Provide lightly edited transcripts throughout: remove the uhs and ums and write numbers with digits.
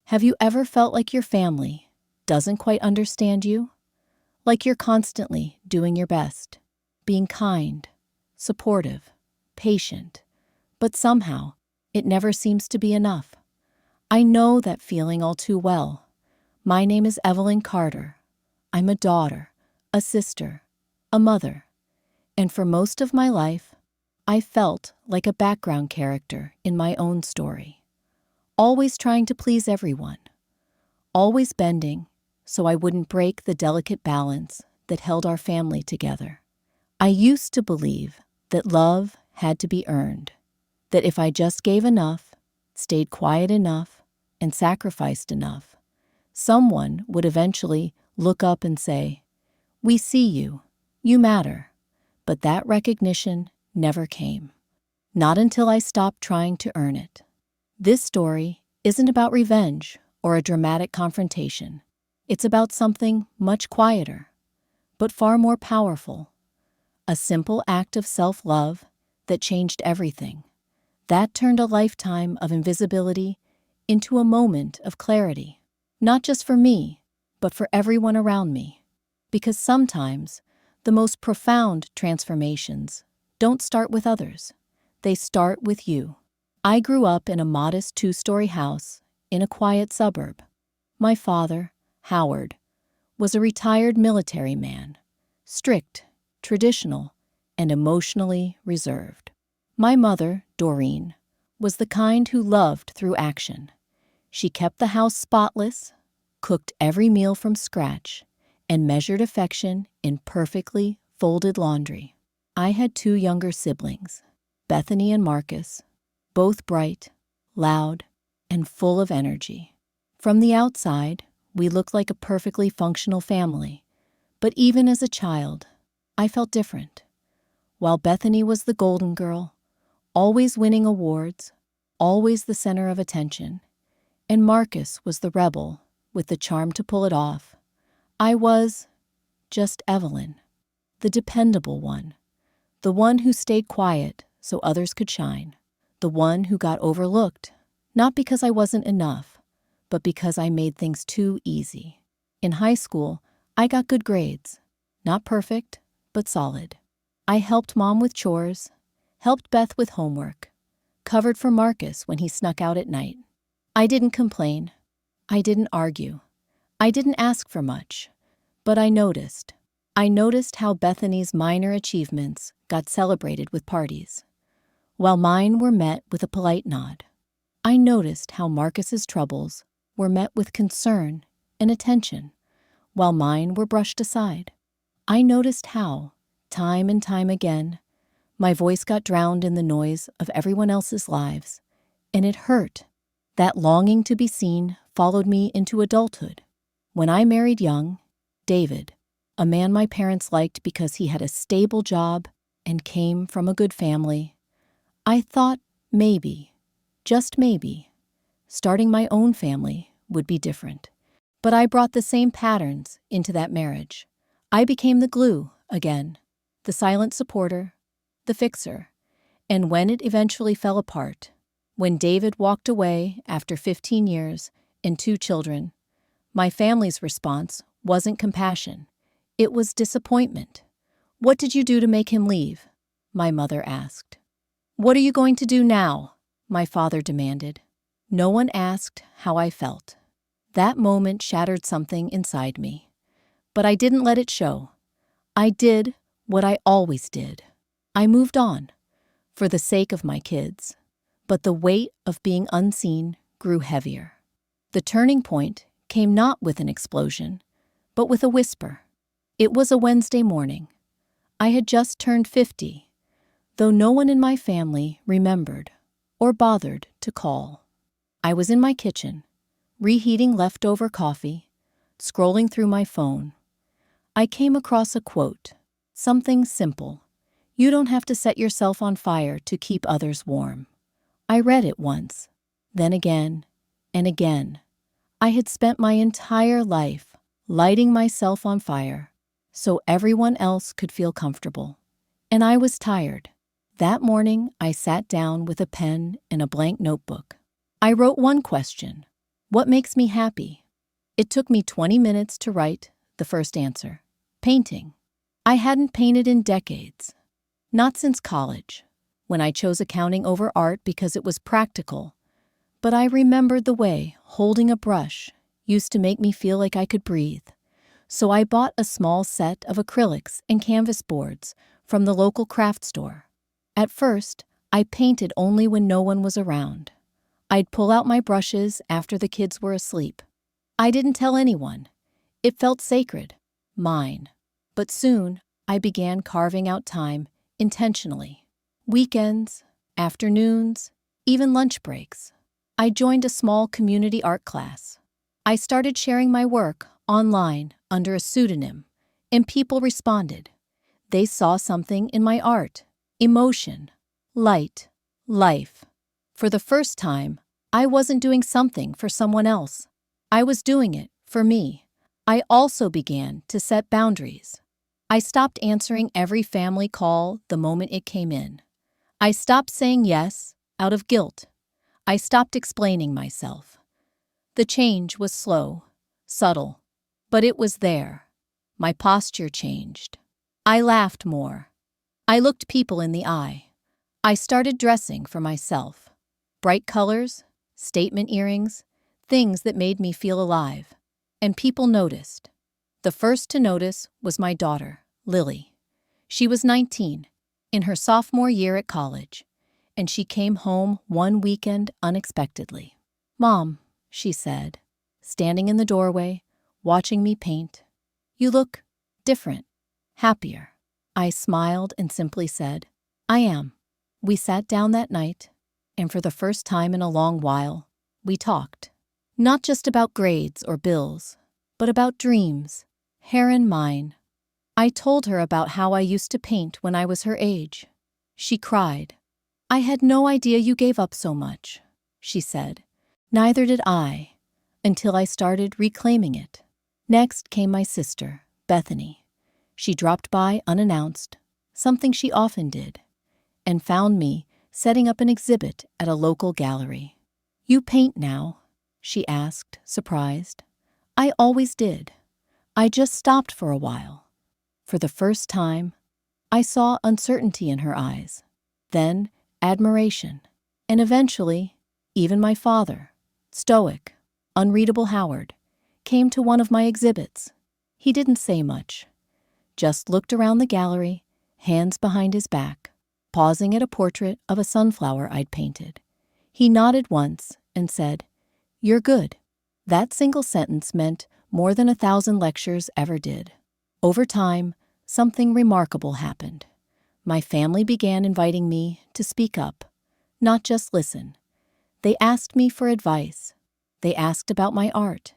Have you ever felt like your family doesn't quite understand you? Like you're constantly doing your best, being kind, supportive, patient, but somehow it never seems to be enough. I know that feeling all too well. My name is Evelyn Carter. I'm a daughter, a sister, a mother, and for most of my life, I felt like a background character in my own story, always trying to please everyone, always bending so I wouldn't break the delicate balance that held our family together. I used to believe that love had to be earned, that if I just gave enough, stayed quiet enough, and sacrificed enough, someone would eventually look up and say, "We see you, you matter." But that recognition never came. Not until I stopped trying to earn it. This story isn't about revenge or a dramatic confrontation. It's about something much quieter, but far more powerful. A simple act of self-love that changed everything. That turned a lifetime of invisibility into a moment of clarity. Not just for me, but for everyone around me. Because sometimes the most profound transformations don't start with others. They start with you. I grew up in a modest 2-story house in a quiet suburb. My father, Howard, was a retired military man, strict, traditional, and emotionally reserved. My mother, Doreen, was the kind who loved through action. She kept the house spotless, cooked every meal from scratch, and measured affection in perfectly folded laundry. I had 2 younger siblings, Bethany and Marcus, both bright, loud, and full of energy. From the outside, we looked like a perfectly functional family, but even as a child, I felt different. While Bethany was the golden girl, always winning awards, always the center of attention, and Marcus was the rebel with the charm to pull it off, I was just Evelyn, the dependable one, the one who stayed quiet so others could shine, the one who got overlooked, not because I wasn't enough, but because I made things too easy. In high school, I got good grades, not perfect, but solid. I helped Mom with chores, helped Beth with homework, covered for Marcus when he snuck out at night. I didn't complain. I didn't argue. I didn't ask for much, but I noticed. I noticed how Bethany's minor achievements got celebrated with parties, while mine were met with a polite nod. I noticed how Marcus's troubles were met with concern and attention, while mine were brushed aside. I noticed how, time and time again, my voice got drowned in the noise of everyone else's lives, and it hurt. That longing to be seen followed me into adulthood. When I married young, David, a man my parents liked because he had a stable job and came from a good family, I thought maybe, just maybe, starting my own family would be different. But I brought the same patterns into that marriage. I became the glue again, the silent supporter, the fixer. And when it eventually fell apart, when David walked away after 15 years and 2 children, my family's response wasn't compassion. It was disappointment. "What did you do to make him leave?" my mother asked. "What are you going to do now?" my father demanded. No one asked how I felt. That moment shattered something inside me. But I didn't let it show. I did what I always did. I moved on, for the sake of my kids. But the weight of being unseen grew heavier. The turning point came not with an explosion, but with a whisper. It was a Wednesday morning. I had just turned 50, though no one in my family remembered or bothered to call. I was in my kitchen, reheating leftover coffee, scrolling through my phone. I came across a quote, something simple. "You don't have to set yourself on fire to keep others warm." I read it once, then again, and again. I had spent my entire life lighting myself on fire so everyone else could feel comfortable. And I was tired. That morning, I sat down with a pen and a blank notebook. I wrote one question. What makes me happy? It took me 20 minutes to write the first answer. Painting. I hadn't painted in decades. Not since college, when I chose accounting over art because it was practical. But I remembered the way holding a brush used to make me feel like I could breathe. So I bought a small set of acrylics and canvas boards from the local craft store. At first, I painted only when no one was around. I'd pull out my brushes after the kids were asleep. I didn't tell anyone. It felt sacred, mine. But soon, I began carving out time intentionally. Weekends, afternoons, even lunch breaks. I joined a small community art class. I started sharing my work online under a pseudonym, and people responded. They saw something in my art, emotion, light, life. For the first time, I wasn't doing something for someone else. I was doing it for me. I also began to set boundaries. I stopped answering every family call the moment it came in. I stopped saying yes out of guilt. I stopped explaining myself. The change was slow, subtle, but it was there. My posture changed. I laughed more. I looked people in the eye. I started dressing for myself. Bright colors, statement earrings, things that made me feel alive. And people noticed. The first to notice was my daughter, Lily. She was 19, in her sophomore year at college, and she came home one weekend unexpectedly. "Mom," she said, standing in the doorway, watching me paint, "you look different, happier." I smiled and simply said, "I am." We sat down that night, and for the first time in a long while, we talked. Not just about grades or bills, but about dreams, her and mine. I told her about how I used to paint when I was her age. She cried. "I had no idea you gave up so much," she said. "Neither did I, until I started reclaiming it." Next came my sister, Bethany. She dropped by unannounced, something she often did, and found me setting up an exhibit at a local gallery. "You paint now?" she asked, surprised. "I always did. I just stopped for a while." For the first time, I saw uncertainty in her eyes, then admiration, and eventually, even my father, stoic, unreadable Howard, came to one of my exhibits. He didn't say much, just looked around the gallery, hands behind his back, pausing at a portrait of a sunflower I'd painted. He nodded once and said, "You're good." That single sentence meant more than 1,000 lectures ever did. Over time, something remarkable happened. My family began inviting me to speak up, not just listen. They asked me for advice. They asked about my art.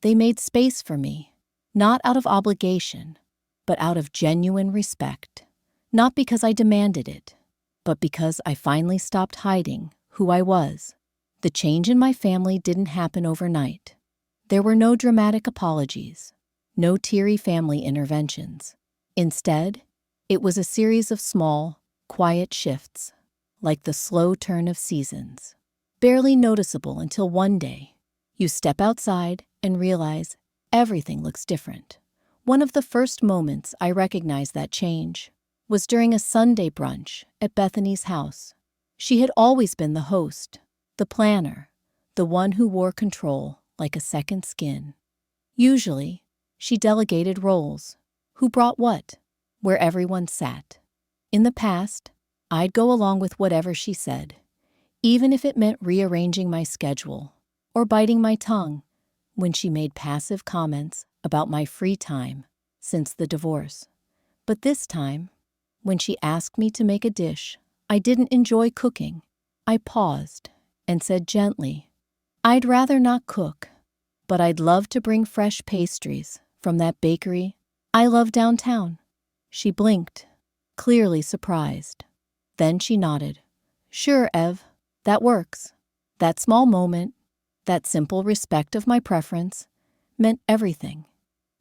They made space for me, not out of obligation, but out of genuine respect. Not because I demanded it, but because I finally stopped hiding who I was. The change in my family didn't happen overnight. There were no dramatic apologies, no teary family interventions. Instead, it was a series of small, quiet shifts, like the slow turn of seasons, barely noticeable until one day, you step outside and realize everything looks different. One of the first moments I recognized that change was during a Sunday brunch at Bethany's house. She had always been the host, the planner, the one who wore control like a second skin. Usually, she delegated roles. Who brought what? Where everyone sat. In the past, I'd go along with whatever she said, even if it meant rearranging my schedule or biting my tongue when she made passive comments about my free time since the divorce. But this time, when she asked me to make a dish I didn't enjoy cooking, I paused and said gently, "I'd rather not cook, but I'd love to bring fresh pastries from that bakery I love downtown." She blinked, clearly surprised. Then she nodded. "Sure, Ev, that works." That small moment, that simple respect of my preference, meant everything.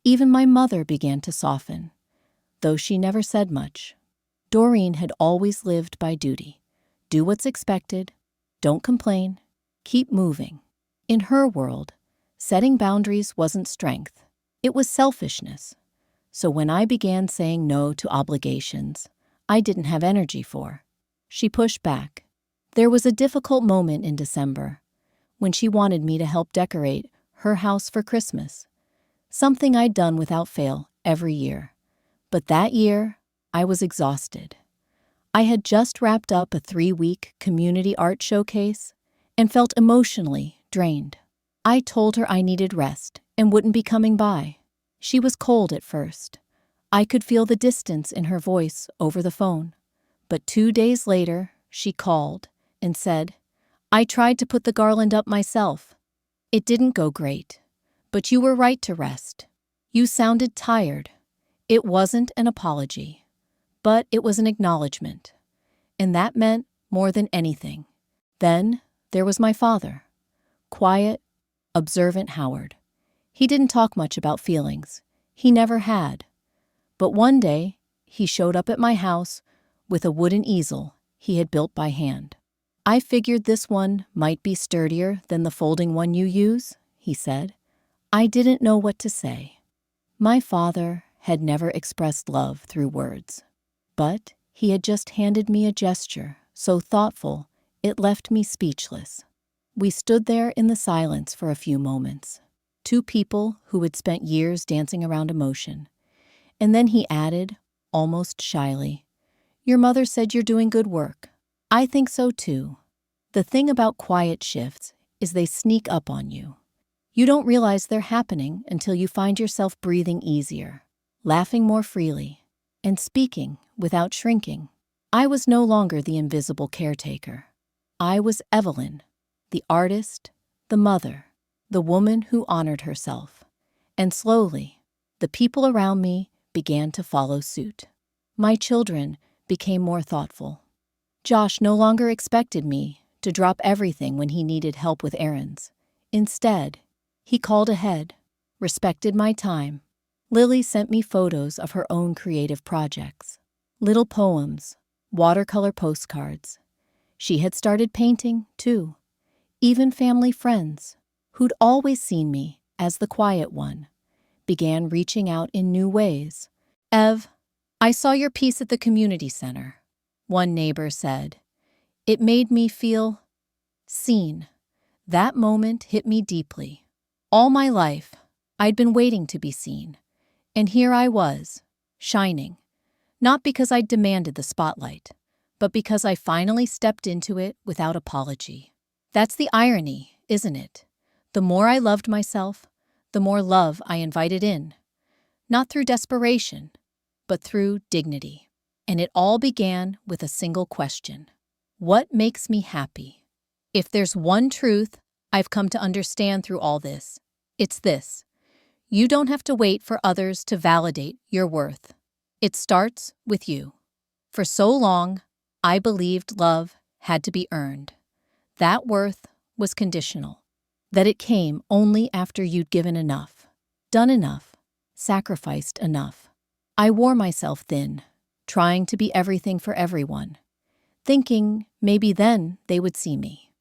Even my mother began to soften, though she never said much. Doreen had always lived by duty. Do what's expected, don't complain, keep moving. In her world, setting boundaries wasn't strength. It was selfishness. So when I began saying no to obligations I didn't have energy for, she pushed back. There was a difficult moment in December when she wanted me to help decorate her house for Christmas, something I'd done without fail every year. But that year, I was exhausted. I had just wrapped up a 3-week community art showcase and felt emotionally drained. I told her I needed rest and wouldn't be coming by. She was cold at first. I could feel the distance in her voice over the phone. But 2 days later, she called and said, "I tried to put the garland up myself. It didn't go great, but you were right to rest. You sounded tired." It wasn't an apology, but it was an acknowledgement. And that meant more than anything. Then there was my father. Quiet, observant Howard. He didn't talk much about feelings. He never had. But one day, he showed up at my house with a wooden easel he had built by hand. "I figured this one might be sturdier than the folding one you use," he said. I didn't know what to say. My father had never expressed love through words, but he had just handed me a gesture so thoughtful it left me speechless. We stood there in the silence for a few moments, two people who had spent years dancing around emotion. And then he added, almost shyly, "Your mother said you're doing good work. I think so too." The thing about quiet shifts is they sneak up on you. You don't realize they're happening until you find yourself breathing easier, laughing more freely, and speaking without shrinking. I was no longer the invisible caretaker. I was Evelyn, the artist, the mother, the woman who honored herself. And slowly, the people around me began to follow suit. My children became more thoughtful. Josh no longer expected me to drop everything when he needed help with errands. Instead, he called ahead, respected my time. Lily sent me photos of her own creative projects, little poems, watercolor postcards. She had started painting, too. Even family friends, who'd always seen me as the quiet one, began reaching out in new ways. "Ev, I saw your piece at the community center," one neighbor said. "It made me feel seen." That moment hit me deeply. All my life, I'd been waiting to be seen. And here I was, shining. Not because I demanded the spotlight, but because I finally stepped into it without apology. That's the irony, isn't it? The more I loved myself, the more love I invited in. Not through desperation, but through dignity. And it all began with a single question. What makes me happy? If there's one truth I've come to understand through all this, it's this. You don't have to wait for others to validate your worth. It starts with you. For so long, I believed love had to be earned. That worth was conditional. That it came only after you'd given enough, done enough, sacrificed enough. I wore myself thin, trying to be everything for everyone, thinking maybe then they would see me.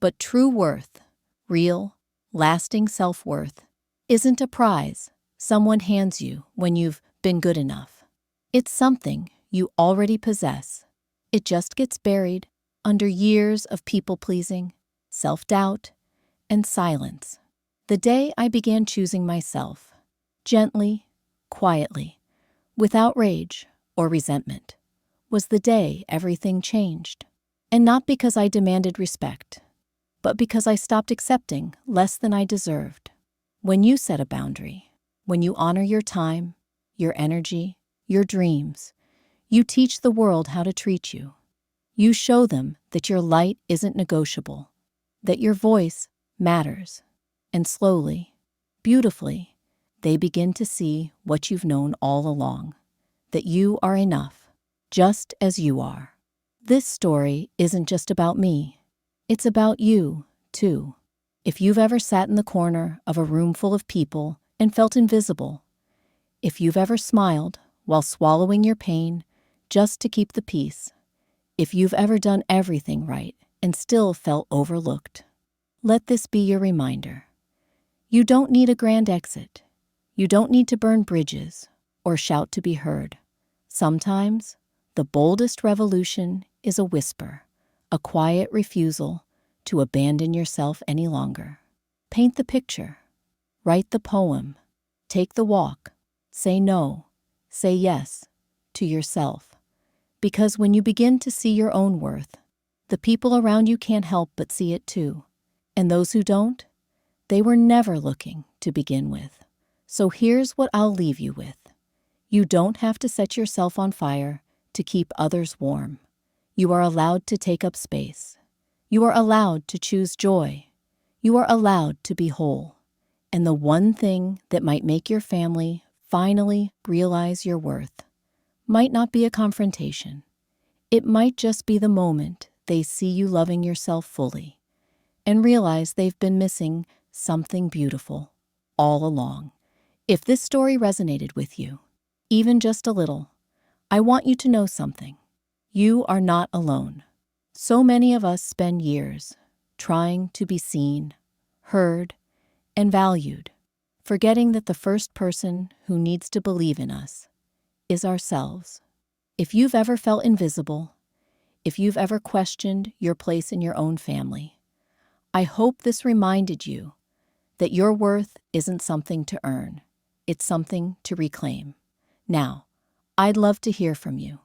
But true worth, real, lasting self-worth, isn't a prize someone hands you when you've been good enough. It's something you already possess. It just gets buried under years of people-pleasing, self-doubt, and silence. The day I began choosing myself, gently, quietly, without rage or resentment, was the day everything changed. And not because I demanded respect, but because I stopped accepting less than I deserved. When you set a boundary, when you honor your time, your energy, your dreams, you teach the world how to treat you. You show them that your light isn't negotiable, that your voice matters. And slowly, beautifully, they begin to see what you've known all along, that you are enough, just as you are. This story isn't just about me. It's about you, too. If you've ever sat in the corner of a room full of people and felt invisible, if you've ever smiled while swallowing your pain just to keep the peace, if you've ever done everything right and still felt overlooked, Let this be your reminder. You don't need a grand exit. You don't need to burn bridges or shout to be heard. Sometimes, the boldest revolution is a whisper, a quiet refusal to abandon yourself any longer. Paint the picture. Write the poem. Take the walk. Say no. Say yes to yourself. Because when you begin to see your own worth, the people around you can't help but see it too. And those who don't, they were never looking to begin with. So here's what I'll leave you with. You don't have to set yourself on fire to keep others warm. You are allowed to take up space. You are allowed to choose joy. You are allowed to be whole. And the one thing that might make your family finally realize your worth might not be a confrontation. It might just be the moment they see you loving yourself fully and realize they've been missing something beautiful all along. If this story resonated with you, even just a little, I want you to know something. You are not alone. So many of us spend years trying to be seen, heard, and valued, forgetting that the first person who needs to believe in us is ourselves. If you've ever felt invisible, if you've ever questioned your place in your own family, I hope this reminded you that your worth isn't something to earn, it's something to reclaim. Now, I'd love to hear from you.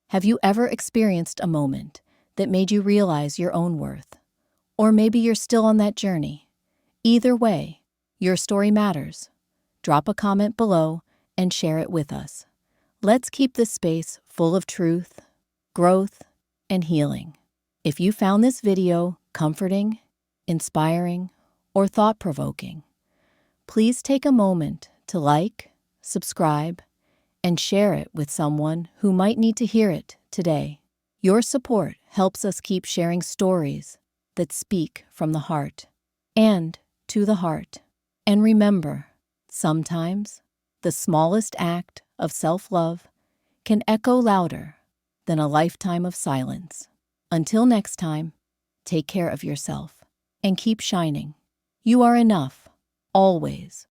Have you ever experienced a moment that made you realize your own worth? Or maybe you're still on that journey. Either way, your story matters. Drop a comment below and share it with us. Let's keep this space full of truth, growth, and healing. If you found this video comforting, inspiring, or thought-provoking, please take a moment to like, subscribe, and share it with someone who might need to hear it today. Your support helps us keep sharing stories that speak from the heart and to the heart. And remember, sometimes the smallest act of self-love can echo louder than a lifetime of silence. Until next time, take care of yourself and keep shining. You are enough, always.